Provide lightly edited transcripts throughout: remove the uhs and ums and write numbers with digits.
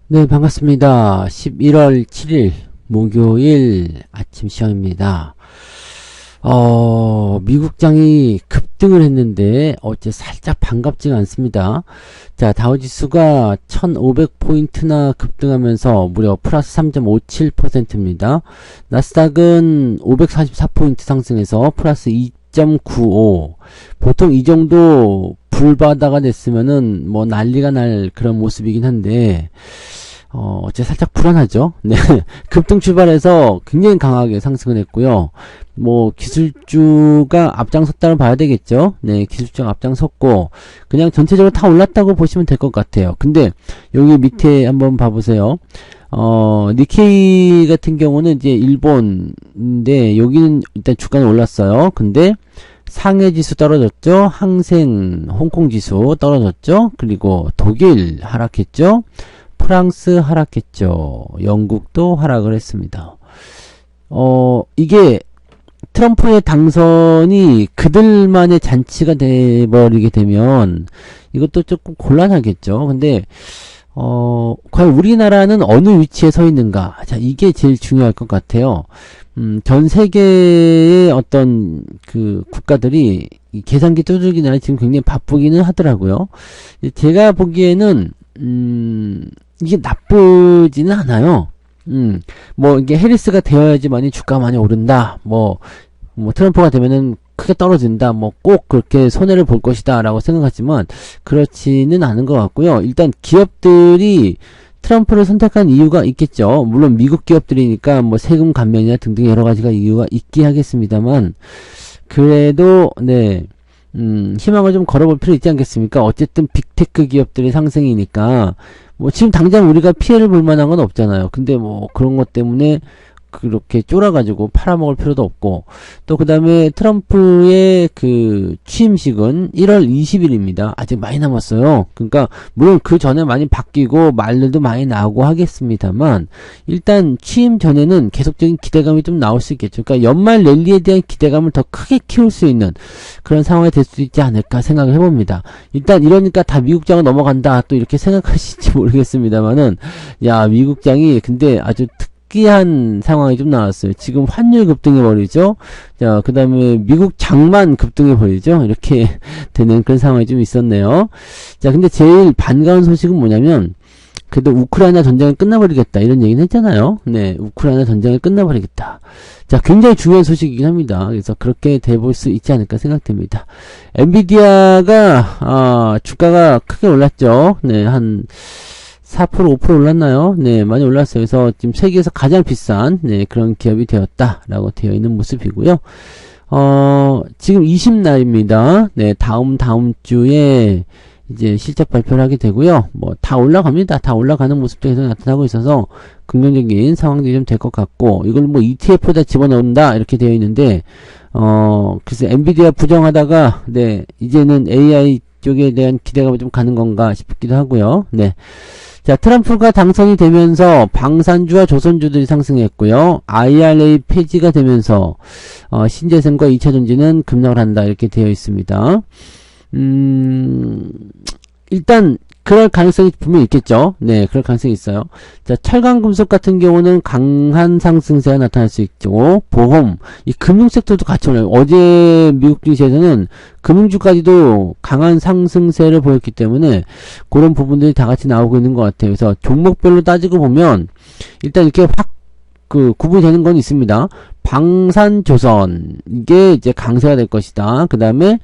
네, 반갑습니다. 11월 7일 목요일 아침 시황입니다. 미국장이 급등을 했는데 어째 살짝 반갑지가 않습니다. 자, 다우지수가 1500포인트나 급등하면서 무려 플러스 3.57%입니다. 나스닥은 544포인트 상승해서 플러스 2.95. 보통 이 정도 불바다가 됐으면은 뭐 난리가 날 그런 모습이긴 한데 어째 살짝 불안하죠. 네. 급등 출발해서 굉장히 강하게 상승을 했고요. 뭐 기술주가 앞장섰다고 봐야 되겠죠. 네, 기술주가 앞장섰고 그냥 전체적으로 다 올랐다고 보시면 될 것 같아요. 근데 여기 밑에 한번 봐보세요. 니케이 같은 경우는 이제 일본인데 여기는 일단 주가는 올랐어요. 근데 상해 지수 떨어졌죠. 항생 홍콩 지수 떨어졌죠. 그리고 독일 하락했죠. 프랑스 하락했죠. 영국도 하락을 했습니다. 이게 트럼프의 당선이 그들만의 잔치가 돼버리게 되면 이것도 조금 곤란하겠죠. 근데 과연 우리나라는 어느 위치에 서 있는가? 자, 이게 제일 중요할 것 같아요. 전 세계의 어떤 그 국가들이 이 계산기 두들기나 지금 굉장히 바쁘기는 하더라고요. 제가 보기에는 이게 나쁘지는 않아요. 뭐 이게 해리스가 되어야지만이 주가가 많이 오른다. 뭐 트럼프가 되면은 크게 떨어진다. 뭐 꼭 그렇게 손해를 볼 것이다 라고 생각하지만 그렇지는 않은 것 같고요. 일단 기업들이 트럼프를 선택한 이유가 있겠죠. 물론 미국 기업들이니까 뭐 세금 감면이나 등등 여러 가지가 이유가 있긴 하겠습니다만 그래도 네. 희망을 좀 걸어볼 필요 있지 않겠습니까? 어쨌든 빅테크 기업들의 상승이니까 뭐 지금 당장 우리가 피해를 볼 만한 건 없잖아요. 근데 뭐 그런 것 때문에 그렇게 쫄아가지고 팔아먹을 필요도 없고 또 그 다음에 트럼프의 그 취임식은 1월 20일입니다. 아직 많이 남았어요. 그러니까 물론 그 전에 많이 바뀌고 말들도 많이 나오고 하겠습니다만 일단 취임 전에는 계속적인 기대감이 좀 나올 수 있겠죠. 그러니까 연말 랠리에 대한 기대감을 더 크게 키울 수 있는 그런 상황이 될 수 있지 않을까 생각을 해봅니다. 일단 이러니까 다 미국장은 넘어간다 또 이렇게 생각하실지 모르겠습니다만은 야 미국장이 근데 아주 특이한 상황이 좀 나왔어요. 지금 환율 급등해버리죠. 자, 그 다음에 미국 장만 급등해버리죠. 이렇게 되는 그런 상황이 좀 있었네요. 자, 근데 제일 반가운 소식은 뭐냐면, 그래도 우크라이나 전쟁이 끝나버리겠다. 이런 얘기는 했잖아요. 네, 우크라이나 전쟁이 끝나버리겠다. 자, 굉장히 중요한 소식이긴 합니다. 그래서 그렇게 돼볼 수 있지 않을까 생각됩니다. 엔비디아가, 주가가 크게 올랐죠. 네, 한, 4% 5% 올랐나요? 네, 많이 올랐어요. 그래서 지금 세계에서 가장 비싼 네, 그런 기업이 되었다라고 되어 있는 모습이고요. 지금 20날입니다. 네, 다음 주에 이제 실적 발표를 하게 되고요. 뭐 다 올라갑니다. 다 올라가는 모습도 계속 나타나고 있어서 긍정적인 상황들이 좀 될 것 같고 이걸 뭐 ETF에다 집어넣는다 이렇게 되어 있는데 그래서 엔비디아 부정하다가 네, 이제는 AI 쪽에 대한 기대감이 좀 가는 건가 싶기도 하고요. 네. 자, 트럼프가 당선이 되면서 방산주와 조선주들이 상승했고요. IRA 폐지가 되면서 신재생과 2차전지는 급락을 한다 이렇게 되어 있습니다. 일단 그럴 가능성이 분명히 있겠죠. 네, 그럴 가능성이 있어요. 자, 철강금속 같은 경우는 강한 상승세가 나타날 수 있고, 보험, 이 금융섹터도 같이 올라요. 어제 미국 증시에서는 금융주까지도 강한 상승세를 보였기 때문에 그런 부분들이 다 같이 나오고 있는 것 같아요. 그래서 종목별로 따지고 보면 일단 이렇게 확 구분이 되는 건 있습니다. 방산조선 이게 이제 강세가 될 것이다. 그 다음에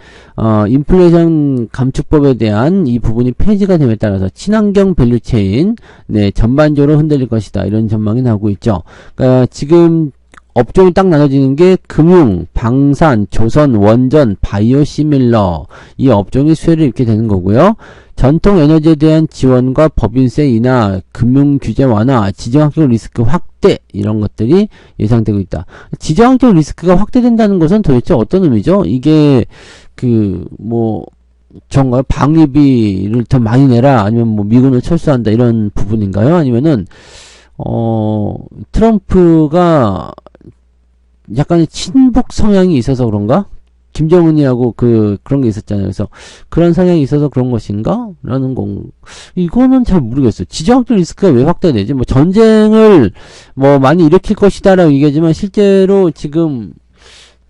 인플레이션 감축법에 대한 이 부분이 폐지가 됨에 따라서 친환경 밸류체인 네 전반적으로 흔들릴 것이다. 이런 전망이 나오고 있죠. 그러니까 지금 업종이 딱 나눠지는 게 금융, 방산, 조선, 원전, 바이오 시밀러 이 업종이 수혜를 입게 되는 거고요. 전통 에너지에 대한 지원과 법인세 인하, 금융 규제 완화, 지정학적 리스크 확대 이런 것들이 예상되고 있다. 지정학적 리스크가 확대된다는 것은 도대체 어떤 의미죠? 이게 정말 방위비를 더 많이 내라 아니면 뭐 미군을 철수한다 이런 부분인가요? 아니면은 트럼프가 약간의 친북 성향이 있어서 그런가? 김정은이하고 그런 게 있었잖아요. 그래서 그런 성향이 있어서 그런 것인가? 라는 건, 이거는 잘 모르겠어요. 지정학적 리스크가 왜 확대되지? 뭐 전쟁을 뭐 많이 일으킬 것이다라고 얘기하지만 실제로 지금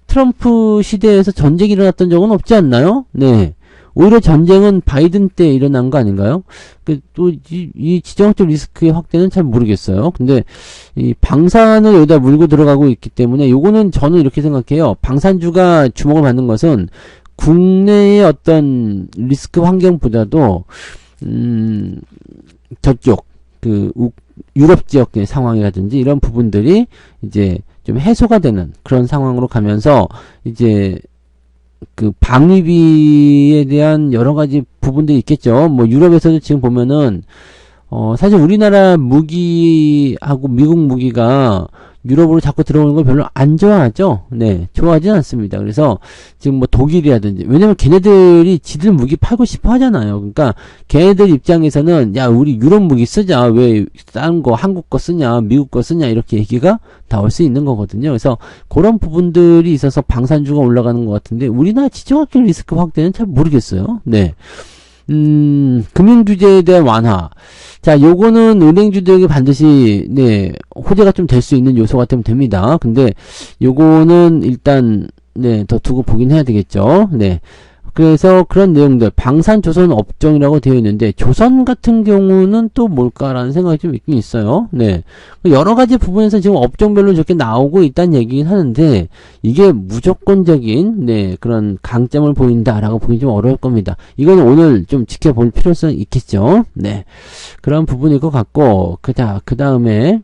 트럼프 시대에서 전쟁이 일어났던 적은 없지 않나요? 네. 오히려 전쟁은 바이든 때 일어난 거 아닌가요? 이 지정학적 리스크의 확대는 잘 모르겠어요. 근데, 이 방산을 여기다 물고 들어가고 있기 때문에, 요거는 저는 이렇게 생각해요. 방산주가 주목을 받는 것은, 국내의 어떤 리스크 환경보다도, 저쪽, 유럽 지역의 상황이라든지 이런 부분들이 이제 좀 해소가 되는 그런 상황으로 가면서, 이제, 방위비에 대한 여러 가지 부분들이 있겠죠. 뭐, 유럽에서도 지금 보면은, 사실 우리나라 무기하고 미국 무기가 유럽으로 자꾸 들어오는 걸 별로 안 좋아하죠. 네, 좋아하진 않습니다. 그래서 지금 뭐 독일이라든지, 왜냐면 걔네들이 지들 무기 팔고 싶어 하잖아요. 그러니까 걔네들 입장에서는 야, 우리 유럽 무기 쓰자. 왜 싼 거 한국 거 쓰냐, 미국 거 쓰냐 이렇게 얘기가 나올 수 있는 거거든요. 그래서 그런 부분들이 있어서 방산주가 올라가는 것 같은데 우리나라 지정학적 리스크 확대는 잘 모르겠어요. 네. 금융규제에 대한 완화. 자, 요거는 은행주들에게 반드시, 네, 호재가 좀 될 수 있는 요소가 되면 됩니다. 근데, 요거는 일단, 네, 더 두고 보긴 해야 되겠죠. 네. 그래서 그런 내용들, 방산조선 업종이라고 되어 있는데, 조선 같은 경우는 또 뭘까라는 생각이 좀 있긴 있어요. 네. 여러 가지 부분에서 지금 업종별로 저렇게 나오고 있다는 얘기긴 하는데, 이게 무조건적인, 네, 그런 강점을 보인다라고 보기 좀 어려울 겁니다. 이거는 오늘 좀 지켜볼 필요성이 있겠죠. 네. 그런 부분일 것 같고, 그 다음에,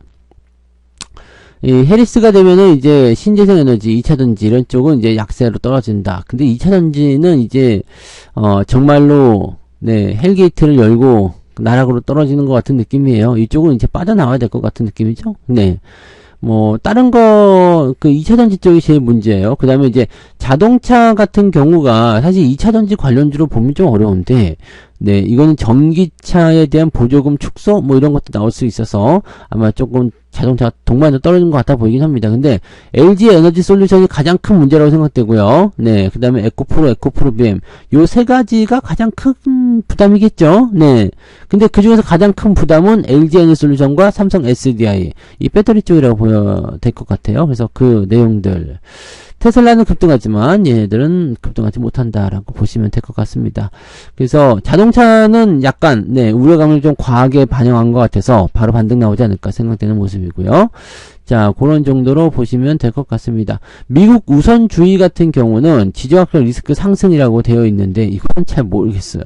이 해리스가 되면은 이제 신재생 에너지 2차전지 이런 쪽은 이제 약세로 떨어진다. 근데 2차전지는 이제 정말로 네, 헬게이트를 열고 나락으로 떨어지는 것 같은 느낌이에요. 이쪽은 이제 빠져나와야 될 것 같은 느낌이죠. 네. 뭐 다른 거 2차전지 쪽이 제일 문제예요. 그 다음에 이제 자동차 같은 경우가 사실 2차전지 관련주로 보면 좀 어려운데 네, 이거는 전기차에 대한 보조금 축소 뭐 이런 것도 나올 수 있어서 아마 조금 자동차 동반도 떨어지는 것 같아 보이긴 합니다. 근데 LG 에너지 솔루션이 가장 큰 문제라고 생각되고요. 네, 그 다음에 에코프로 BM 요 세 가지가 가장 큰 부담이겠죠. 네, 근데 그 중에서 가장 큰 부담은 LG 에너지 솔루션과 삼성 SDI 이 배터리 쪽이라고 보여 될 것 같아요. 그래서 그 내용들. 테슬라는 급등하지만 얘네들은 급등하지 못한다라고 보시면 될 것 같습니다. 그래서 자동차는 약간 네, 우려감을 좀 과하게 반영한 것 같아서 바로 반등 나오지 않을까 생각되는 모습이고요. 자, 그런 정도로 보시면 될 것 같습니다. 미국 우선주의 같은 경우는 지정학적 리스크 상승이라고 되어 있는데 이건 잘 모르겠어요.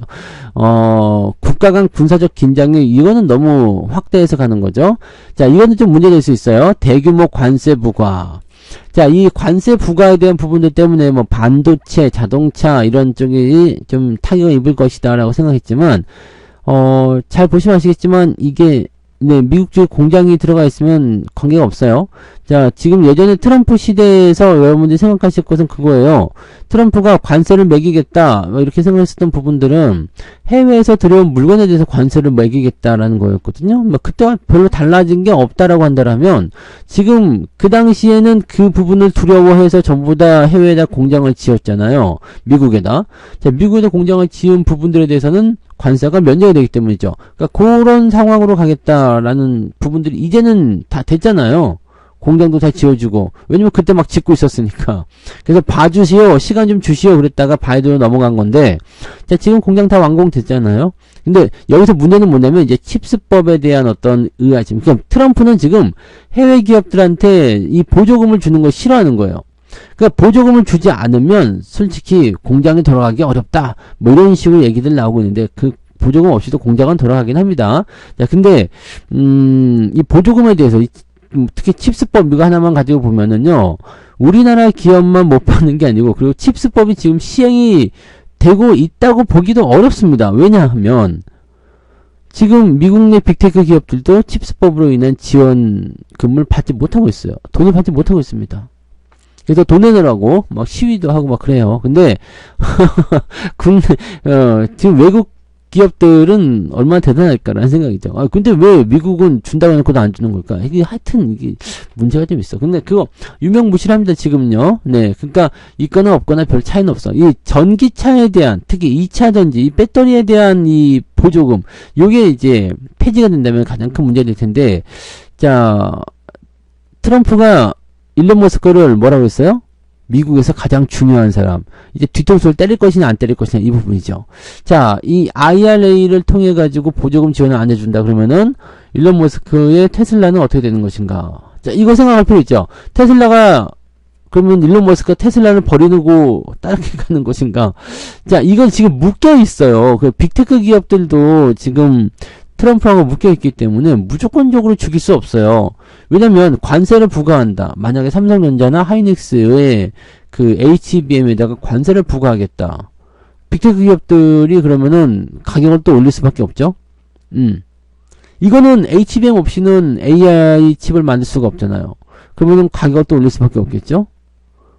국가 간 군사적 긴장이 이거는 너무 확대해서 가는 거죠. 자, 이거는 좀 문제될 수 있어요. 대규모 관세 부과. 자, 이 관세 부과에 대한 부분들 때문에 뭐 반도체, 자동차 이런 쪽이 좀 타격을 입을 것이다 라고 생각했지만 잘 보시면 아시겠지만 이게 네, 미국 쪽에 공장이 들어가 있으면 관계가 없어요. 자, 지금 예전에 트럼프 시대에서 여러분들이 생각하실 것은 그거예요. 트럼프가 관세를 매기겠다, 이렇게 생각했었던 부분들은 해외에서 들여온 물건에 대해서 관세를 매기겠다라는 거였거든요. 그때와 별로 달라진 게 없다라고 한다면, 지금 그 당시에는 그 부분을 두려워해서 전부 다 해외에다 공장을 지었잖아요. 미국에다. 자, 미국에다 공장을 지은 부분들에 대해서는 관세가 면제가 되기 때문이죠. 그러니까 그런 상황으로 가겠다라는 부분들이 이제는 다 됐잖아요. 공장도 다 지어주고. 왜냐면 그때 막 짓고 있었으니까. 그래서 봐주시오. 시간 좀 주시오. 그랬다가 바이든으로 넘어간 건데. 자, 지금 공장 다 완공됐잖아요. 근데 여기서 문제는 뭐냐면 이제 칩스법에 대한 어떤 의아심. 그러니까 트럼프는 지금 해외 기업들한테 이 보조금을 주는 걸 싫어하는 거예요. 그러니까 보조금을 주지 않으면 솔직히 공장에 들어가기 어렵다. 뭐 이런 식으로 얘기들 나오고 있는데 그 보조금 없이도 공장은 돌아가긴 합니다. 자, 근데 이 보조금에 대해서 특히 칩스법 이거 하나만 가지고 보면은요. 우리나라 기업만 못 받는 게 아니고 그리고 칩스법이 지금 시행이 되고 있다고 보기도 어렵습니다. 왜냐하면 지금 미국 내 빅테크 기업들도 칩스법으로 인한 지원금을 받지 못하고 있어요. 돈을 받지 못하고 있습니다. 그래서 돈 내느라고 막 시위도 하고 막 그래요. 근데 국내 지금 외국 기업들은 얼마나 대단할까라는 생각이죠. 아, 근데 왜 미국은 준다고 해놓고도 안 주는 걸까? 이게 하여튼, 이게 문제가 좀 있어. 근데 그거 유명무실합니다, 지금은요. 네. 그러니까 있거나 없거나 별 차이는 없어. 이 전기차에 대한, 특히 2차전지, 이 배터리에 대한 이 보조금, 요게 이제 폐지가 된다면 가장 큰 문제가 될 텐데, 자, 트럼프가 일론 머스크를 뭐라고 했어요? 미국에서 가장 중요한 사람. 이제 뒤통수를 때릴 것이냐 안 때릴 것이냐 이 부분이죠. 자, 이 IRA를 통해 가지고 보조금 지원을 안 해준다 그러면은 일론 머스크의 테슬라는 어떻게 되는 것인가? 자, 이거 생각할 필요 있죠. 테슬라가 그러면 일론 머스크가 테슬라를 버리고 다르게 가는 것인가? 자, 이건 지금 묶여 있어요. 그 빅테크 기업들도 지금 트럼프하고 묶여있기 때문에 무조건적으로 죽일 수 없어요. 왜냐면 관세를 부과한다. 만약에 삼성전자나 하이닉스의 그 HBM에다가 관세를 부과하겠다. 빅테크 기업들이 그러면은 가격을 또 올릴 수밖에 없죠. 이거는 HBM 없이는 AI 칩을 만들 수가 없잖아요. 그러면은 가격을 또 올릴 수밖에 없겠죠.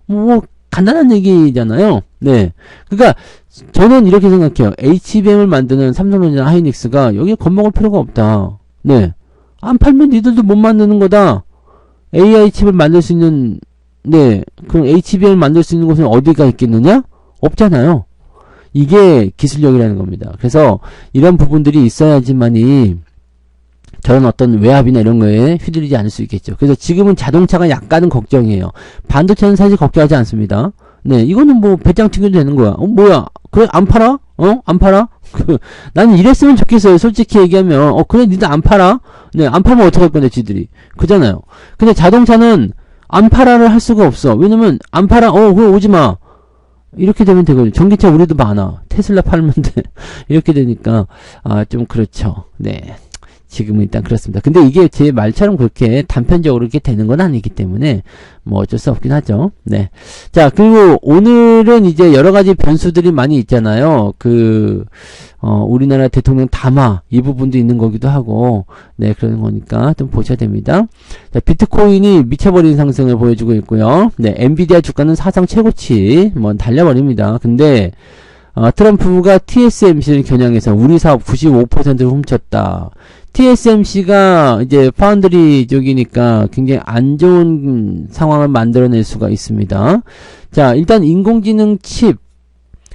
뭐 간단한 얘기잖아요. 네. 그러니까 저는 이렇게 생각해요. HBM을 만드는 삼성전자나 하이닉스가 여기에 겁먹을 필요가 없다. 네. 안 팔면 니들도 못 만드는 거다. AI 칩을 만들 수 있는, 네. 그럼 HBM을 만들 수 있는 곳은 어디가 있겠느냐? 없잖아요. 이게 기술력이라는 겁니다. 그래서 이런 부분들이 있어야지만이 저런 어떤 외압이나 이런 거에 휘둘리지 않을 수 있겠죠. 그래서 지금은 자동차가 약간은 걱정이에요. 반도체는 사실 걱정하지 않습니다. 네, 이거는 뭐 배짱 튀겨도 되는 거야. 뭐야? 그래 안 팔아? 안 팔아? 나는 이랬으면 좋겠어요. 솔직히 얘기하면 그래 니들 안 팔아? 네, 안 팔면 어떡할 건데 지들이. 그잖아요. 근데 자동차는 안 팔아를 할 수가 없어. 왜냐면 안 팔아. 그럼 오지 마. 이렇게 되면 되거든요. 전기차 우리도 많아. 테슬라 팔면 돼. 이렇게 되니까 좀 그렇죠. 네. 지금은 일단 그렇습니다. 근데 이게 제 말처럼 그렇게 단편적으로 이렇게 되는 건 아니기 때문에 뭐 어쩔 수 없긴 하죠. 네. 자, 그리고 오늘은 이제 여러 가지 변수들이 많이 있잖아요. 우리나라 대통령 담화 이 부분도 있는 거기도 하고, 네, 그런 거니까 좀 보셔야 됩니다. 자, 비트코인이 미쳐버리는 상승을 보여주고 있고요. 네, 엔비디아 주가는 사상 최고치 뭐 달려버립니다. 근데 트럼프가 TSMC를 겨냥해서 우리 사업 95%를 훔쳤다. TSMC가 이제 파운드리 쪽이니까 굉장히 안 좋은 상황을 만들어낼 수가 있습니다. 자, 일단 인공지능 칩.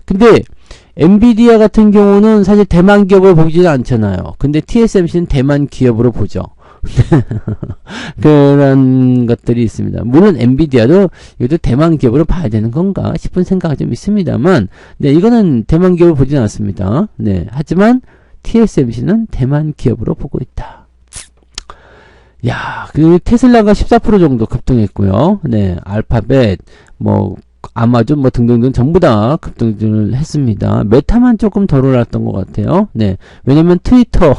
근데 엔비디아 같은 경우는 사실 대만 기업으로 보지는 않잖아요. 근데 TSMC는 대만 기업으로 보죠. 그런 것들이 있습니다. 물론 엔비디아도 이것도 대만 기업으로 봐야 되는 건가 싶은 생각이 좀 있습니다만, 네, 이거는 대만 기업으로 보지는 않습니다. 네, 하지만 TSMC는 대만 기업으로 보고 있다. 야, 그 테슬라가 14% 정도 급등했고요. 네, 알파벳, 뭐 아마존 뭐 등등등 전부 다 급등을 했습니다. 메타만 조금 덜 올랐던 것 같아요. 네, 왜냐면 트위터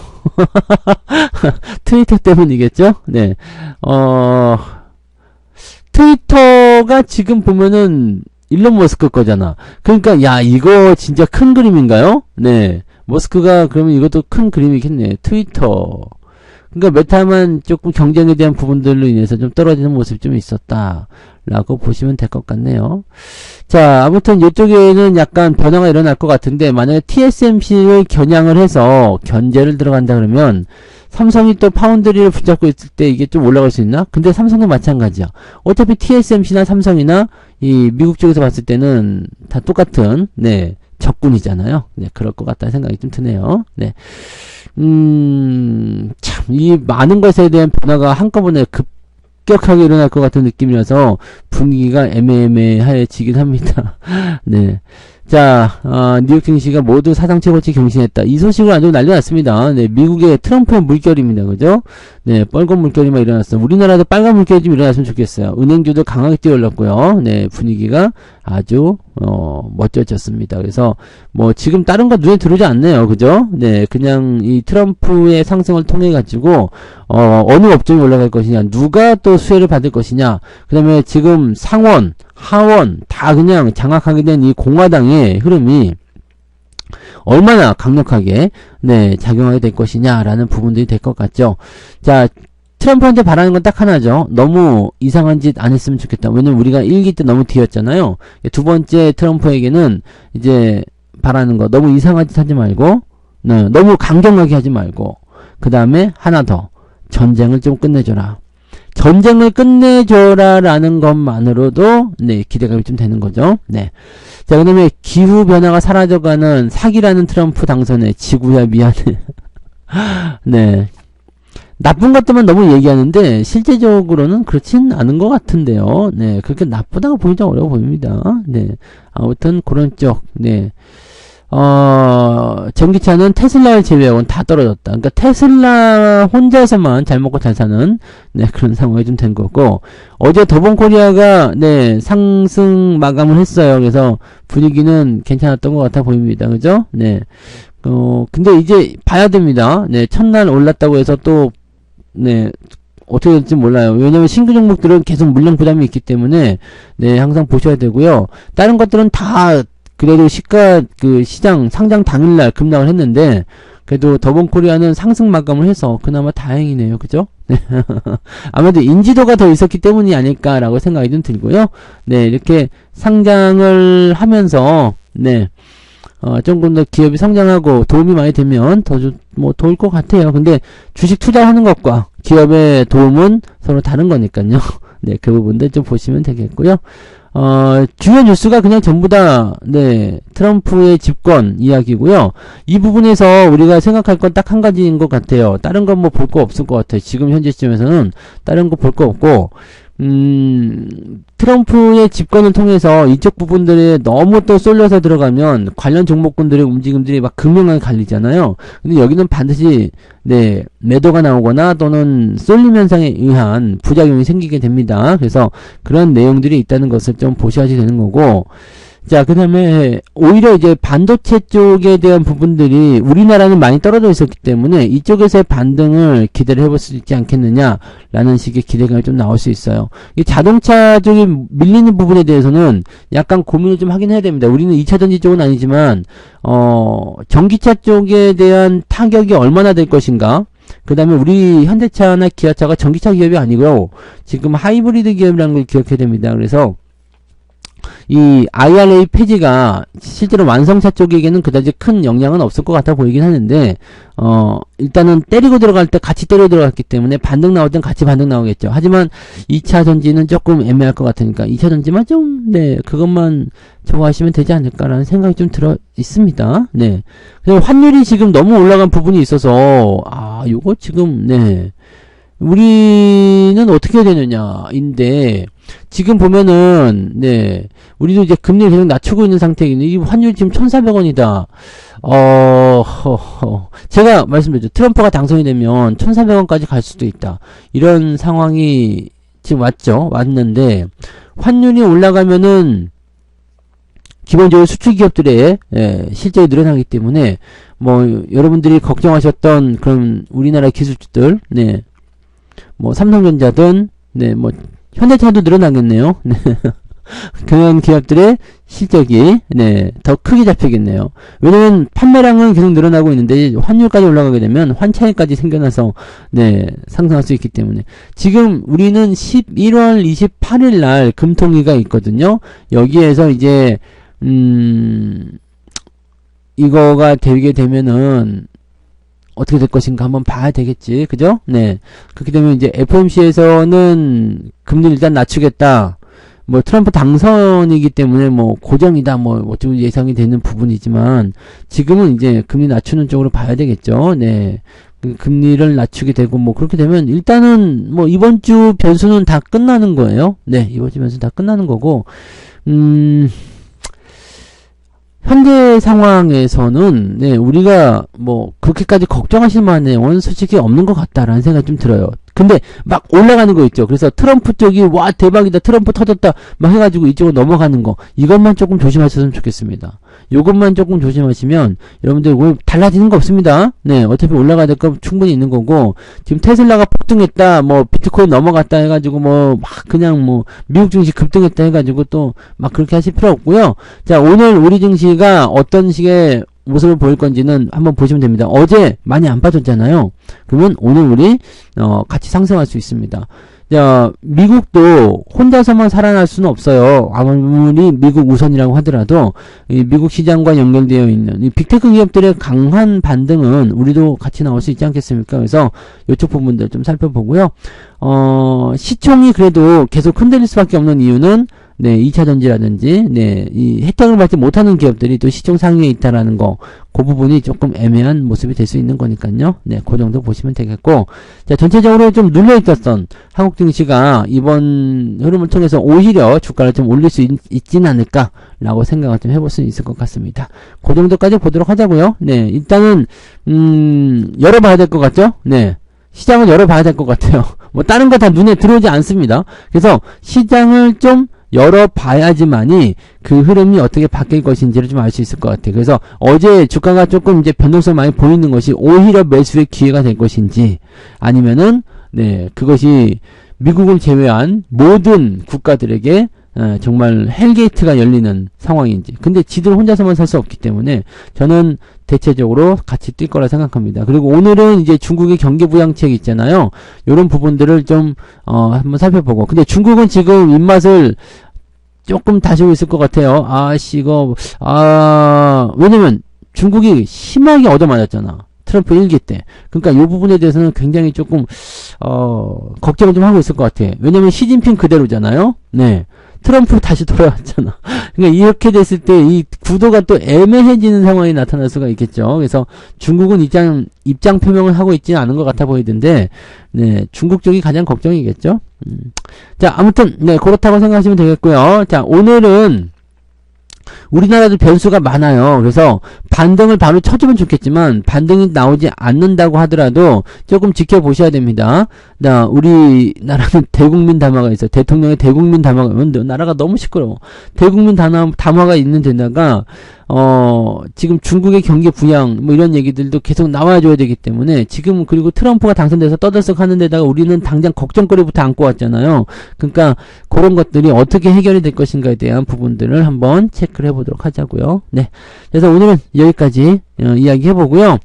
트위터 때문이겠죠. 네, 트위터가 지금 보면은 일론 머스크 거잖아. 그러니까 야, 이거 진짜 큰 그림인가요? 네, 머스크가 그러면 이것도 큰 그림이겠네. 트위터. 그러니까 메타만 조금 경쟁에 대한 부분들로 인해서 좀 떨어지는 모습이 좀 있었다 라고 보시면 될 것 같네요. 자, 아무튼 이쪽에는 약간 변화가 일어날 것 같은데, 만약에 TSMC를 겨냥을 해서 견제를 들어간다 그러면 삼성이 또 파운드리를 붙잡고 있을 때 이게 좀 올라갈 수 있나? 근데 삼성도 마찬가지야. 어차피 TSMC나 삼성이나 이 미국 쪽에서 봤을 때는 다 똑같은, 네, 적군이잖아요. 네, 그럴 것 같다는 생각이 좀 드네요. 네. 참, 이 많은 것에 대한 변화가 한꺼번에 급격하게 일어날 것 같은 느낌이라서 분위기가 애매해지긴 합니다. 네. 자, 뉴욕 증시가 모두 사상 최고치 경신했다. 이 소식을 아주 난리 났습니다. 네, 미국의 트럼프의 물결입니다. 그죠? 네, 빨간 물결이 막 일어났어요. 우리나라도 빨간 물결이 좀 일어났으면 좋겠어요. 은행주도 강하게 뛰어올랐고요. 네, 분위기가 아주, 멋져졌습니다. 그래서, 뭐, 지금 다른 거 눈에 들어오지 않네요. 그죠? 네, 그냥 이 트럼프의 상승을 통해가지고, 어느 업종이 올라갈 것이냐, 누가 또 수혜를 받을 것이냐, 그 다음에 지금 상원, 하원, 다 그냥 장악하게 된 이 공화당의 흐름이 얼마나 강력하게, 네, 작용하게 될 것이냐라는 부분들이 될 것 같죠. 자, 트럼프한테 바라는 건 딱 하나죠. 너무 이상한 짓 안 했으면 좋겠다. 왜냐면 우리가 1기 때 너무 뒤였잖아요. 두 번째 트럼프에게는 이제 바라는 거, 너무 이상한 짓 하지 말고, 네, 너무 강경하게 하지 말고. 그 다음에 하나 더. 전쟁을 좀 끝내줘라. 전쟁을 끝내줘라라는 것만으로도, 네, 기대감이 좀 되는 거죠. 네. 자, 그 다음에 기후변화가 사라져가는 사기라는 트럼프 당선에 지구야 미안해. 네. 나쁜 것들만 너무 얘기하는데 실제적으로는 그렇진 않은 것 같은데요. 네, 그렇게 나쁘다고 보기 좀 어려워 보입니다. 네, 아무튼 그런 쪽. 네, 전기차는 테슬라를 제외하고는 다 떨어졌다. 그러니까 테슬라 혼자서만 잘 먹고 잘 사는 네 그런 상황이 좀 된 거고, 어제 더본코리아가 네 상승 마감을 했어요. 그래서 분위기는 괜찮았던 것 같아 보입니다. 그죠? 네. 근데 이제 봐야 됩니다. 네, 첫날 올랐다고 해서 또 네, 어떻게 될지 몰라요. 왜냐면 신규 종목들은 계속 물량 부담이 있기 때문에, 네, 항상 보셔야 되고요. 다른 것들은 다, 그래도 시장, 상장 당일날 급락을 했는데, 그래도 더본코리아는 상승 마감을 해서 그나마 다행이네요. 그죠? 네. 아무래도 인지도가 더 있었기 때문이 아닐까라고 생각이 좀 들고요. 네, 이렇게 상장을 하면서, 네. 조금 더 기업이 성장하고 도움이 많이 되면 도울 것 같아요. 근데 주식 투자하는 것과 기업의 도움은 서로 다른 거니까요. 네, 그 부분들 좀 보시면 되겠고요. 주요 뉴스가 그냥 전부 다, 네, 트럼프의 집권 이야기고요. 이 부분에서 우리가 생각할 건 딱 한 가지인 것 같아요. 다른 건 뭐 볼 거 없을 것 같아요. 지금 현재 시점에서는 다른 거 볼 거 없고, 트럼프의 집권을 통해서 이쪽 부분들에 너무 또 쏠려서 들어가면 관련 종목군들의 움직임들이 막 극명하게 갈리잖아요. 근데 여기는 반드시 네 매도가 나오거나 또는 쏠림 현상에 의한 부작용이 생기게 됩니다. 그래서 그런 내용들이 있다는 것을 좀 보셔야지 되는 거고, 자, 그 다음에, 오히려 이제 반도체 쪽에 대한 부분들이 우리나라는 많이 떨어져 있었기 때문에 이쪽에서의 반등을 기대를 해볼 수 있지 않겠느냐라는 식의 기대감이 좀 나올 수 있어요. 이 자동차 쪽에 밀리는 부분에 대해서는 약간 고민을 좀 하긴 해야 됩니다. 우리는 2차전지 쪽은 아니지만, 전기차 쪽에 대한 타격이 얼마나 될 것인가? 그 다음에 우리 현대차나 기아차가 전기차 기업이 아니고요. 지금 하이브리드 기업이라는 걸 기억해야 됩니다. 그래서, 이 IRA 폐지가 실제로 완성차 쪽에게는 그다지 큰 영향은 없을 것 같아 보이긴 하는데, 일단은 때리고 들어갈 때 같이 때리고 들어갔기 때문에 반등 나올 땐 같이 반등 나오겠죠. 하지만 2차 전지는 조금 애매할 것 같으니까 2차 전지만 좀, 네, 그것만 좋아하시면 되지 않을까라는 생각이 좀 들어 있습니다. 네. 그리고 환율이 지금 너무 올라간 부분이 있어서, 요거 지금, 네. 우리는 어떻게 해야 되느냐인데, 지금 보면은, 네, 우리도 이제 금리를 계속 낮추고 있는 상태이긴 이 환율이 지금 1,400원이다. 제가 말씀드렸죠. 트럼프가 당선이 되면 1,400원까지 갈 수도 있다. 이런 상황이 지금 왔는데, 환율이 올라가면은, 기본적으로 수출 기업들의, 실적이 늘어나기 때문에, 여러분들이 걱정하셨던 그런 우리나라 기술주들, 네, 삼성전자든, 네, 현대차도 늘어나겠네요. 네. 그런 기업들의 실적이, 네, 더 크게 잡히겠네요. 왜냐면, 판매량은 계속 늘어나고 있는데, 환율까지 올라가게 되면, 환차익까지 생겨나서, 네, 상승할 수 있기 때문에. 지금, 우리는 11월 28일 날 금통위가 있거든요. 여기에서 이제, 이거가 되게 되면은, 어떻게 될 것인가 한번 봐야 되겠지. 그죠? 네. 그렇게 되면 이제 FOMC에서는 금리를 일단 낮추겠다. 트럼프 당선이기 때문에 고정이다. 좀 예상이 되는 부분이지만, 지금은 이제 금리 낮추는 쪽으로 봐야 되겠죠. 네. 금리를 낮추게 되고, 그렇게 되면, 일단은, 이번 주 변수는 다 끝나는 거예요. 네. 이번 주 변수는 다 끝나는 거고, 현재 상황에서는, 네, 우리가, 그렇게까지 걱정하실 만한 내용은 솔직히 없는 것 같다라는 생각이 좀 들어요. 근데, 막 올라가는 거 있죠. 그래서 트럼프 쪽이, 와, 대박이다, 트럼프 터졌다, 막 해가지고 이쪽으로 넘어가는 거. 이것만 조금 조심하셨으면 좋겠습니다. 요것만 조금 조심하시면, 여러분들, 달라지는 거 없습니다. 네, 어차피 올라가야 될 거 충분히 있는 거고, 지금 테슬라가 폭등했다, 비트코인 넘어갔다 해가지고, 미국 증시 급등했다 해가지고 또, 막 그렇게 하실 필요 없고요. 자, 오늘 우리 증시가 어떤 식의 모습을 보일 건지는 한번 보시면 됩니다. 어제 많이 안 빠졌잖아요. 그러면 오늘 우리 같이 상승할 수 있습니다. 자, 미국도 혼자서만 살아날 수는 없어요. 아무리 미국 우선이라고 하더라도 이 미국 시장과 연결되어 있는 이 빅테크 기업들의 강한 반등은 우리도 같이 나올 수 있지 않겠습니까? 그래서 이쪽 부분들 좀 살펴보고요. 시총이 그래도 계속 흔들릴 수밖에 없는 이유는 네, 2차전지라든지, 네, 이 혜택을 받지 못하는 기업들이 또 시총 상위에 있다라는 거, 그 부분이 조금 애매한 모습이 될 수 있는 거니까요. 네, 그 정도 보시면 되겠고, 자, 전체적으로 좀 눌려있었던 한국 증시가 이번 흐름을 통해서 오히려 주가를 좀 올릴 수 있지는 않을까라고 생각을 좀 해볼 수 있을 것 같습니다. 그 정도까지 보도록 하자고요. 네, 일단은, 열어봐야 될 것 같죠? 네. 시장을 열어봐야 될 것 같아요. 뭐, 다른 거 다 눈에 들어오지 않습니다. 그래서 시장을 좀 열어봐야지만이 그 흐름이 어떻게 바뀔 것인지를 좀 알 수 있을 것 같아요. 그래서 어제 주가가 조금 이제 변동성 많이 보이는 것이 오히려 매수의 기회가 될 것인지 아니면은 네 그것이 미국을 제외한 모든 국가들에게 정말 헬게이트가 열리는 상황인지. 근데 지들 혼자서만 살 수 없기 때문에 저는 대체적으로 같이 뛸 거라 생각합니다. 그리고 오늘은 이제 중국의 경기부양책 있잖아요. 이런 부분들을 좀 한번 살펴보고. 근데 중국은 지금 입맛을 조금 다시고 있을 것 같아요. 왜냐면 중국이 심하게 얻어맞았잖아. 트럼프 1기 때. 그러니까 이 부분에 대해서는 굉장히 조금 걱정을 좀 하고 있을 것 같아. 왜냐면 시진핑 그대로잖아요. 네. 트럼프로 다시 돌아왔잖아. 그러니까 이렇게 됐을 때 이 구도가 또 애매해지는 상황이 나타날 수가 있겠죠. 그래서 중국은 입장 표명을 하고 있지는 않은 것 같아 보이던데, 네, 중국 쪽이 가장 걱정이겠죠. 자, 아무튼 네 그렇다고 생각하시면 되겠고요. 자, 오늘은 우리나라도 변수가 많아요. 그래서 반등을 바로 쳐주면 좋겠지만 반등이 나오지 않는다고 하더라도 조금 지켜보셔야 됩니다. 우리나라는 대국민 담화가 있어요. 대통령의 대국민 담화가 있는데 나라가 너무 시끄러워. 대국민 담화가 있는 데다가 지금 중국의 경기 부양 뭐 이런 얘기들도 계속 나와줘야 되기 때문에 지금 그리고 트럼프가 당선돼서 떠들썩하는 데다가 우리는 당장 걱정거리부터 안고 왔잖아요. 그러니까 그런 것들이 어떻게 해결이 될 것인가에 대한 부분들을 한번 체크를 해보도록 하자고요. 네, 그래서 오늘은 여기까지 이야기 해보고요.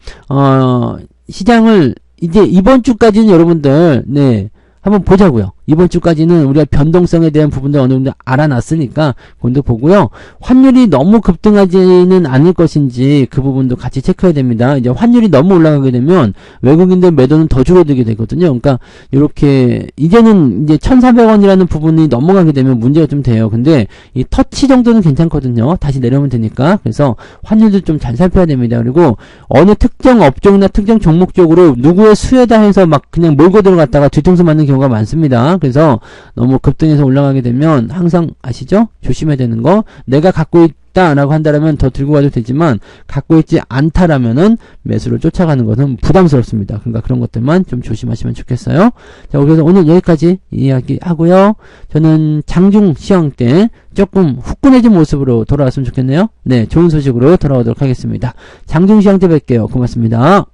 시장을 이제 이번 주까지는 여러분들 네 한번 보자고요. 이번 주까지는 우리가 변동성에 대한 부분들 어느 정도 알아놨으니까 그것도 보고요. 환율이 너무 급등하지는 않을 것인지 그 부분도 같이 체크해야 됩니다. 이제 환율이 너무 올라가게 되면 외국인들 매도는 더 줄어들게 되거든요. 그러니까 이렇게 이제는 이제 1,400원이라는 부분이 넘어가게 되면 문제가 좀 돼요. 근데 이 터치 정도는 괜찮거든요. 다시 내려오면 되니까. 그래서 환율도 좀 잘 살펴야 됩니다. 그리고 어느 특정 업종이나 특정 종목 쪽으로 누구의 수혜다 해서 막 그냥 몰고 들어갔다가 뒤통수 맞는 경우가 많습니다. 그래서 너무 급등해서 올라가게 되면 항상 아시죠? 조심해야 되는 거. 내가 갖고 있다라고 한다면 더 들고 가도 되지만 갖고 있지 않다라면은 매수를 쫓아가는 것은 부담스럽습니다. 그러니까 그런 것들만 좀 조심하시면 좋겠어요. 자, 그래서 오늘 여기까지 이야기하고요. 저는 장중 시황 때 조금 후끈해진 모습으로 돌아왔으면 좋겠네요. 네, 좋은 소식으로 돌아오도록 하겠습니다. 장중 시황 때 뵐게요. 고맙습니다.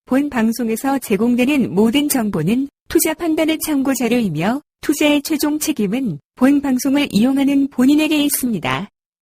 본 방송에서 제공되는 모든 정보는 투자 판단의 참고 자료이며 투자의 최종 책임은 본 방송을 이용하는 본인에게 있습니다.